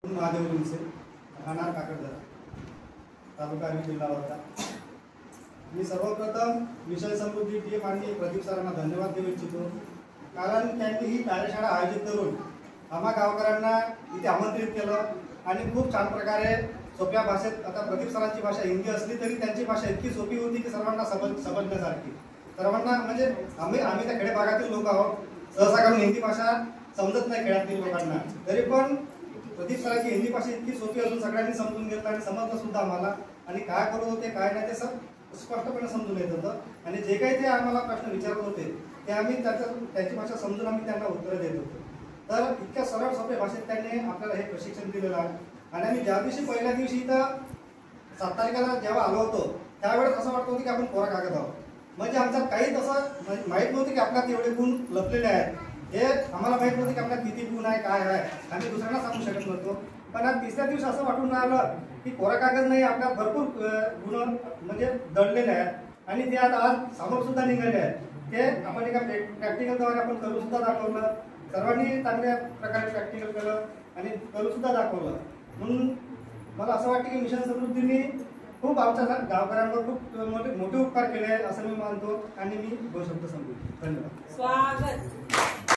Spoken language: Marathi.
महादेव उंचे, राहणार काकडदरा, तालुका आणि जिल्हा वर्धा। मी सर्वप्रथम विषय समृद्धी टीम आणि प्रदीप सरांना धन्यवाद देऊ इच्छितो, कारण त्यांनी ही कार्यशाळा आयोजित करून आम्हा गावकऱ्यांना इथे आमंत्रित केलं आणि खूप छान प्रकारे सोप्या भाषेत, आता प्रदीप सरांची भाषा हिंदी असली तरी त्यांची भाषा इतकी सोपी होती की सर्वांना समजण्यासारखी, सर्वांना म्हणजे आम्ही त्या खेडे भागातील लोक आहोत, सहसा करून हिंदी भाषा समजत नाही खेड्यातील लोकांना, तरी पण प्रदीप सरांची हिंदी भाषा इतकी सोपी असून सगळ्यांनी समजून घेतलं आणि समजलं सुद्धा आम्हाला, आणि काय करत होते काय नाही ते सब स्पष्टपणे समजून येत होतं। आणि जे काही ते आम्हाला प्रश्न विचारत होते ते आम्ही त्याची भाषा समजून आम्ही त्यांना उत्तरं देत होतो। तर इतक्या सरळ सोप्या भाषेत त्यांनी आपल्याला हे प्रशिक्षण दिलेलं आहे। आणि आम्ही ज्या दिवशी पहिल्या दिवशी इथं 7 तारखेला जेव्हा आलो होतो त्यावेळेस असं वाटत होतं की आपण कोरा कागद आहोत, म्हणजे आमच्यात काही तसं माहीत नव्हतं की आपल्यात एवढे गुण लपलेले आहेत, हे आम्हाला माहित नव्हतं की आपल्यात किती गुण आहे काय आहे, आम्ही दुसऱ्यांना सांगू शकत नव्हतो। पण आज तिसऱ्या दिवशी असं वाटून राहिलं की कोरा कागद नाही, आपल्यात भरपूर गुण म्हणजे दडलेले आहेत आणि ते आता आज समोर सुद्धा निघाले आहेत। ते आपण एका प्रॅक्टिकलद्वारे आपण करू सुद्धा दाखवलं, सर्वांनी चांगल्या प्रकारे प्रॅक्टिकल केलं आणि करू सुद्धा दाखवलं। म्हणून मला असं वाटतं की मिशन समृद्धीने खूप आमच्या गावकऱ्यांवर खूप मोठे उपकार केले असं मी मानतो आणि मी 2 शब्द सांगतो। धन्यवाद। स्वागत।